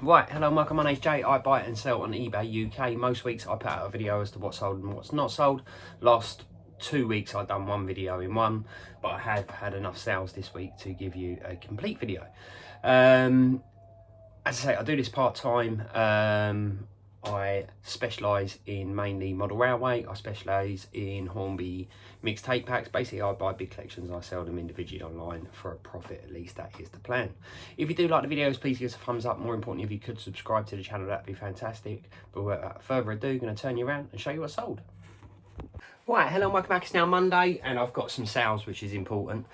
Right, hello, welcome. My name's Jay. I buy and sell on eBay UK. Most weeks I put out a video as to what's sold and what's not sold. Last 2 weeks I've done one video in one, but I have had enough sales this week to give you a complete video. As I say, I do this part-time. I specialise in mainly model railway. I specialise in Hornby mixed tape packs. Basically, I buy big collections. I sell them individually online for a profit. At least that is the plan. If you do like the videos, please give us a thumbs up. More importantly, if you could subscribe to the channel, that'd be fantastic. But without further ado, I'm going to turn you around and show you what's sold. Right, hello, welcome back. It's now Monday and I've got some sales, which is important.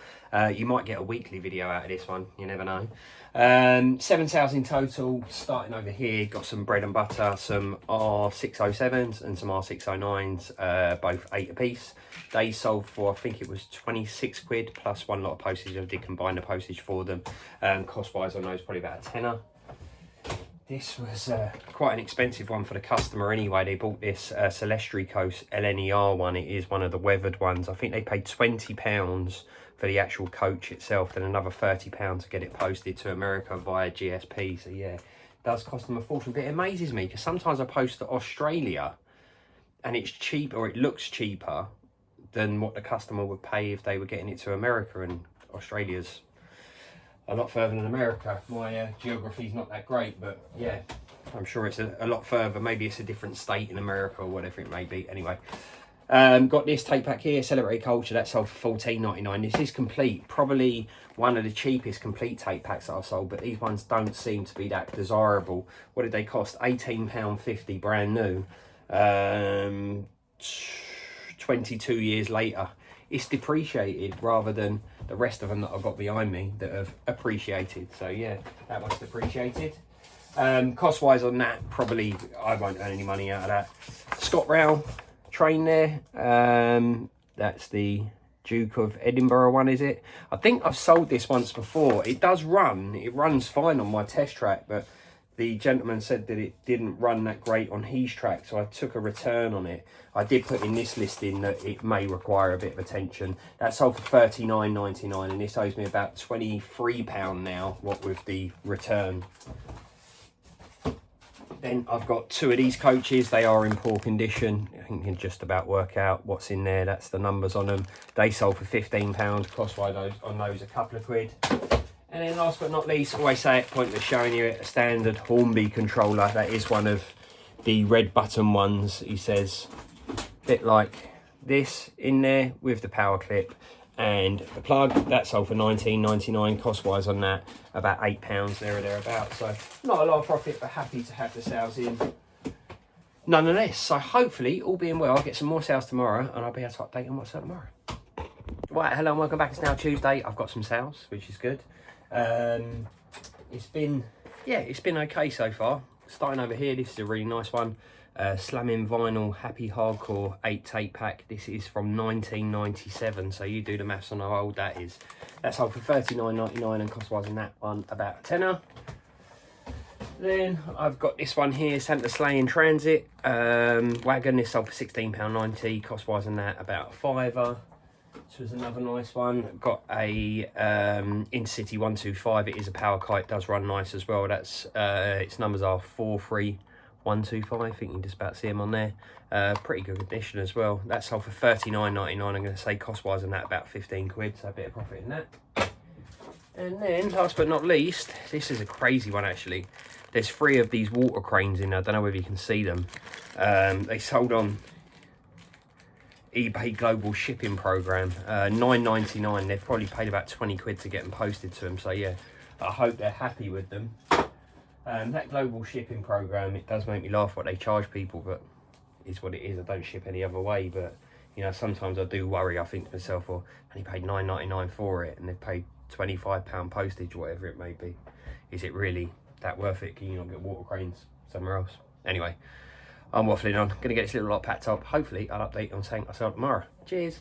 You might get a weekly video out of this one, you never know. 7 sales in total, starting over here. Got some bread and butter, some R607s and some R609s, both 8 a piece. They sold for, I think it was 26 quid plus one lot of postage. I did combine the postage for them. Cost wise on those, probably about a tenner. This was quite an expensive one for the customer anyway. They bought this Celestri Coast LNER one. It is one of the weathered ones. I think they paid £20 for the actual coach itself, then another £30 to get it posted to America via GSP. So yeah, it does cost them a fortune. But it amazes me because sometimes I post to Australia and it's cheap, or it looks cheaper than what the customer would pay if they were getting it to America, and Australia's a lot further than America. My geography's not that great, but yeah, I'm sure it's a lot further. Maybe it's a different state in America or whatever it may be. Anyway, got this tape pack here, Celebrate Culture, that sold for $14.99. This is complete, probably one of the cheapest complete tape packs that I've sold, but these ones don't seem to be that desirable. What did they cost? £18.50 brand new. 22 years later. It's depreciated rather than the rest of them that I've got behind me that have appreciated. So yeah, that one's depreciated. Cost wise on that, probably I won't earn any money out of that. Scott Rail train there. That's the Duke of Edinburgh one, is it? I think I've sold this once before. It does run. It runs fine on my test track, but the gentleman said that it didn't run that great on his track, so I took a return on it. I did put in this listing that it may require a bit of attention. That sold for $39.99, and this owes me about £23 now, what with the return. Then I've got 2 of these coaches. They are in poor condition. I think you can just about work out what's in there. That's the numbers on them. They sold for £15. Cost-wise on those a couple of quid. And then last but not least, always say it, pointless showing you a standard Hornby controller. That is one of the red button ones, he says. Bit like this in there with the power clip and the plug. That sold for $19.99. Cost wise on that, about £8 there or thereabouts. So not a lot of profit, but happy to have the sales in nonetheless. So hopefully, all being well, I'll get some more sales tomorrow and I'll be able to update on what's up tomorrow. Right, hello and welcome back. It's now Tuesday. I've got some sales, which is good. It's been okay so far. Starting over here, this is a really nice one. Slamming Vinyl Happy Hardcore 8 tape pack. This is from 1997, so you do the maths on how old that is. That's sold for $39.99, and cost wise in that one about a tenner. Then I've got this one here, Santa Sleigh in Transit wagon. This sold for £16.90. Cost wise in that about a fiver. This was another nice one. Got a Intercity 125. It is a power kite, does run nice as well. That's its numbers are 43125. I think you can just about see them on there. Pretty good condition as well. That sold for $39.99. I'm going to say cost wise on that about 15 quid, so a bit of profit in that. And then last but not least, this is a crazy one actually. There's 3 of these water cranes in there. I don't know whether you can see them. They sold on eBay Global Shipping Program, $9.99. They've probably paid about 20 quid to get them posted to them, so yeah, I hope they're happy with them. That Global Shipping Program, it does make me laugh what they charge people, but it's what it is. I don't ship any other way, but you know, sometimes I do worry. I think to myself, well, I only paid $9.99 for it and they've paid £25 postage, whatever it may be. Is it really that worth it? Can you not get water cranes somewhere else? Anyway, I'm waffling on. Going to get this little lot packed up. Hopefully, I'll update you on saying I sell tomorrow. Cheers.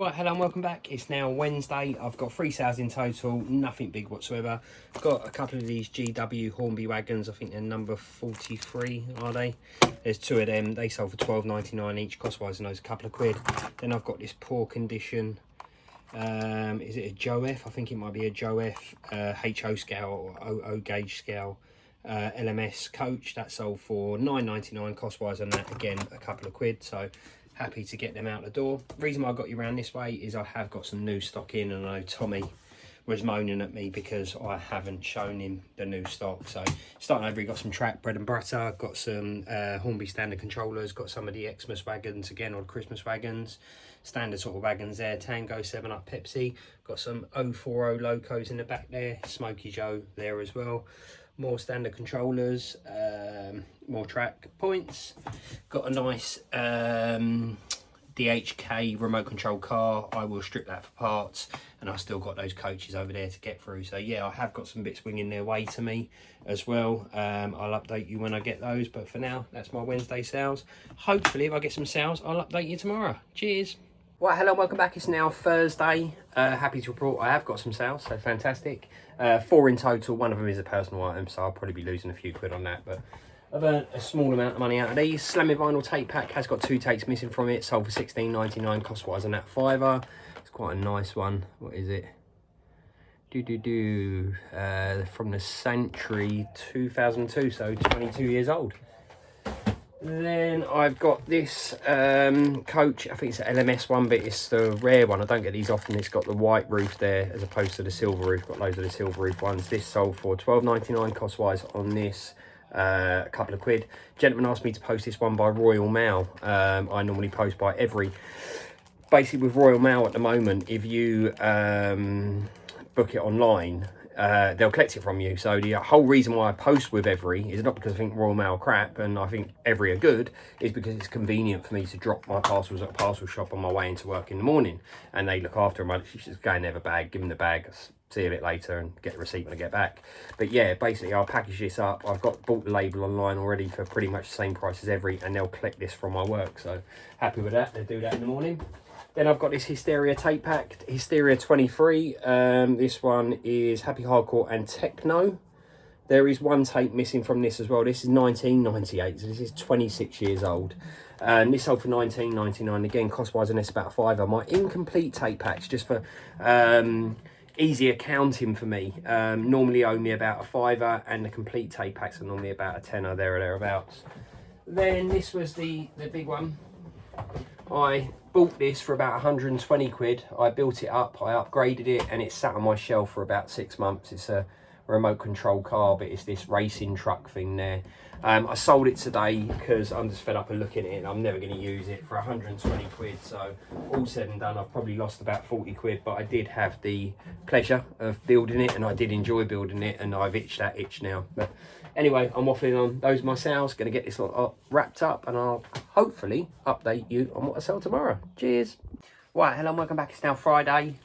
Right, hello and welcome back. It's now Wednesday. I've got 3 sales in total. Nothing big whatsoever. Got a couple of these GW Hornby wagons. I think they're number 43, are they? There's 2 of them. They sold for $12.99 each. Cost-wise, and those a couple of quid. Then I've got this poor condition. Is it a Joe F? I think it might be a Joe F HO scale or OO gauge scale. LMS coach that sold for £9.99 cost wise on that, again a couple of quid, so happy to get them out the door. The reason why I got you around this way is I have got some new stock in, and I know Tommy was moaning at me because I haven't shown him the new stock. So starting over, he got some track bread and butter, got some Hornby standard controllers, got some of the Xmas wagons again, or Christmas wagons, standard sort of wagons there, Tango, 7 Up, Pepsi, got some 040 locos in the back there, Smokey Joe there as well, more standard controllers, more track points, got a nice DHK remote control car. I will strip that for parts, and I've still got those coaches over there to get through. So yeah, I have got some bits winging their way to me as well. I'll update you when I get those, but for now, that's my Wednesday sales. Hopefully if I get some sales, I'll update you tomorrow. Cheers. Right, hello, welcome back. It's now Thursday. Happy to report I have got some sales, so fantastic. 4 in total. One of them is a personal item, so I'll probably be losing a few quid on that, but I've earned a small amount of money out of these. Slamming vinyl tape pack has got 2 tapes missing from it. Sold for £16.99 cost wise on that £5. It's quite a nice one. What is it? From the Century 2002, so 22 years old. Then I've got this coach. I think it's an LMS one, but it's the rare one. I don't get these often. It's got the white roof there as opposed to the silver roof. Got loads of the silver roof ones. This sold for £12.99 cost wise on this. A couple of quid. Gentleman asked me to post this one by Royal Mail. I normally post by Every. Basically with Royal Mail at the moment, if you book it online, they'll collect it from you. So the whole reason why I post with Every is not because I think Royal Mail are crap and I think Every are good, is because it's convenient for me to drop my parcels at a parcel shop on my way into work in the morning, and they look after them. I just go and have a bag, give them the bag, see a bit later and get the receipt when I get back. But yeah, basically I'll package this up. I've bought the label online already for pretty much the same price as Every, and they'll collect this from my work, so happy with that. They'll do that in the morning. Then I've got this Hysteria tape pack, Hysteria 23. This one is Happy Hardcore and Techno. There is 1 tape missing from this as well. This is 1998, so this is 26 years old. And this sold for £19.99. Again, cost-wise on this about a £5. My incomplete tape packs, just for easy accounting for me, normally owe me about a £5, and the complete tape packs are normally about a £10 there or thereabouts. Then this was the big one. I bought this for about 120 quid. I built it up, I upgraded it, and it sat on my shelf for about 6 months. It's a remote control car, but it's this racing truck thing there. I sold it today because I'm just fed up of looking at it and I'm never going to use it, for 120 quid. So all said and done, I've probably lost about 40 quid, but I did have the pleasure of building it and I did enjoy building it, and I've itched that itch now. But anyway, I'm waffling on. Those are my sales. Going to get this lot wrapped up, and I'll hopefully update you on what I sell tomorrow. Cheers. Right, hello and welcome back. It's now Friday.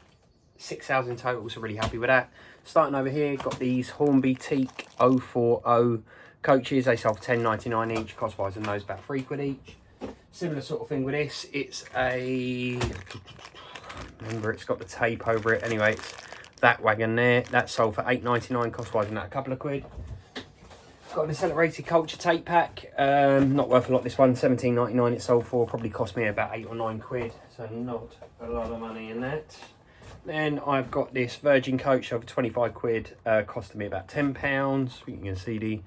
6 sales in total, so really happy with that. Starting over here, got these Hornby Teak 040 coaches. They sold for £10.99 each. Cost wise on those about 3 quid each. Similar sort of thing with this. It's a, remember, it's got the tape over it. Anyway, it's that wagon there. That sold for £8.99. Cost wise on that a couple of quid. Got an Accelerated Culture tape pack. Not worth a lot, this one. £17.99 it sold for. Probably cost me about 8 or 9 quid. So not a lot of money in that. Then I've got this Virgin coach over 25 quid, costing me about £10. You can see the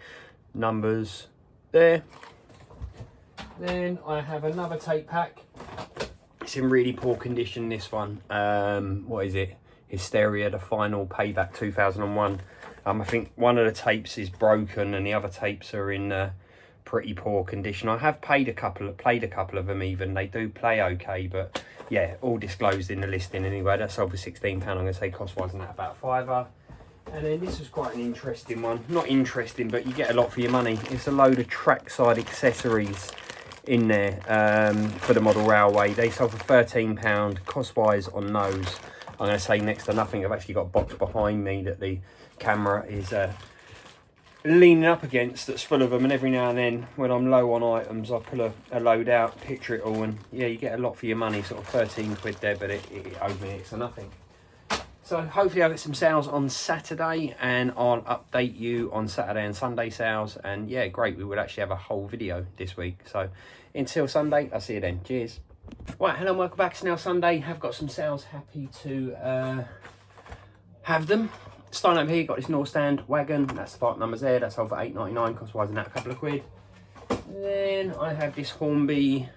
numbers there. Then I have another tape pack. It's in really poor condition, this one. What is it? Hysteria, the Final Payback 2001. I think one of the tapes is broken and the other tapes are in pretty poor condition. I have played a couple of them even. They do play okay, but yeah, all disclosed in the listing anyway. That's sold for £16. I'm going to say cost-wise on that about a £5. And then this was quite an interesting one. Not interesting, but you get a lot for your money. It's a load of trackside accessories in there for the model railway. They sold for £13. Cost-wise on those, I'm going to say next to nothing. I've actually got a box behind me that the camera is leaning up against that's full of them, and every now and then when I'm low on items I pull a load out, picture it all, and yeah, you get a lot for your money. Sort of 13 quid there, but it owed me next to nothing. So hopefully I'll get some sales on Saturday, and I'll update you on Saturday and Sunday sales. And yeah, great, we would actually have a whole video this week. So until Sunday, I'll see you then. Cheers. Right, hello and welcome back. It's now Sunday. Have got some sales, happy to have them. Starting over here, got this North Stand wagon. That's the part numbers there. That's sold for £8.99, cost wise and that a couple of quid. Then I have this Hornby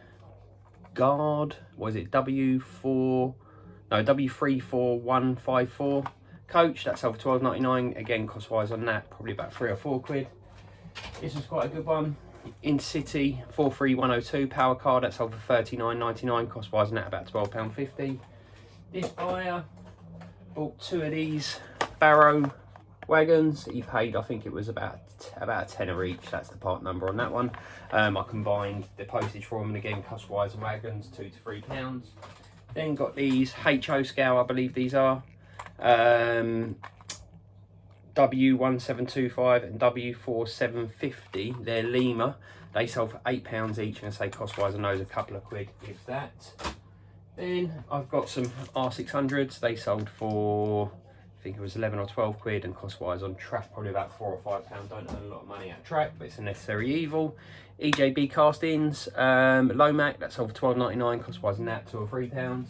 Guard. What is it? W34154 coach. That's sold for £12.99. Again, cost wise on that probably about 3 or 4 quid. This was quite a good one. In City 43102 power car. That's sold for £39.99. Cost wise on that about £12.50. This buyer bought 2 of these Barrow wagons. He paid, I think it was about a tenner each. That's the part number on that one. I combined the postage for them, and again, cost wise and wagons, £2 to £3. Then got these HO scale, I believe these are. W1725 and W4750. They're Lima. They sold for £8 each, and I say cost wise on those a couple of quid, if that. Then I've got some R600s. They sold for, I think it was 11 or 12 quid, and cost wise on track probably about £4 or £5. Don't earn a lot of money at track, but it's a necessary evil. EJB castings, Lomac, that sold for £12.99, cost wise on that £2 or £3.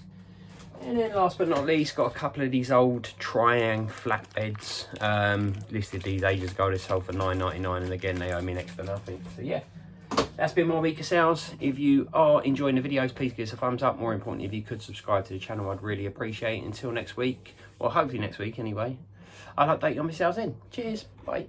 And then last but not least, got a couple of these old Triang flatbeds. Listed these ages ago. They sold for £9.99, and again they owe me next to nothing. So yeah, that's been my week of sales. If you are enjoying the videos, please give us a thumbs up. More importantly, if you could subscribe to the channel, I'd really appreciate it. Until next week, or hopefully next week anyway, I'll update you on my sales then. Cheers, bye.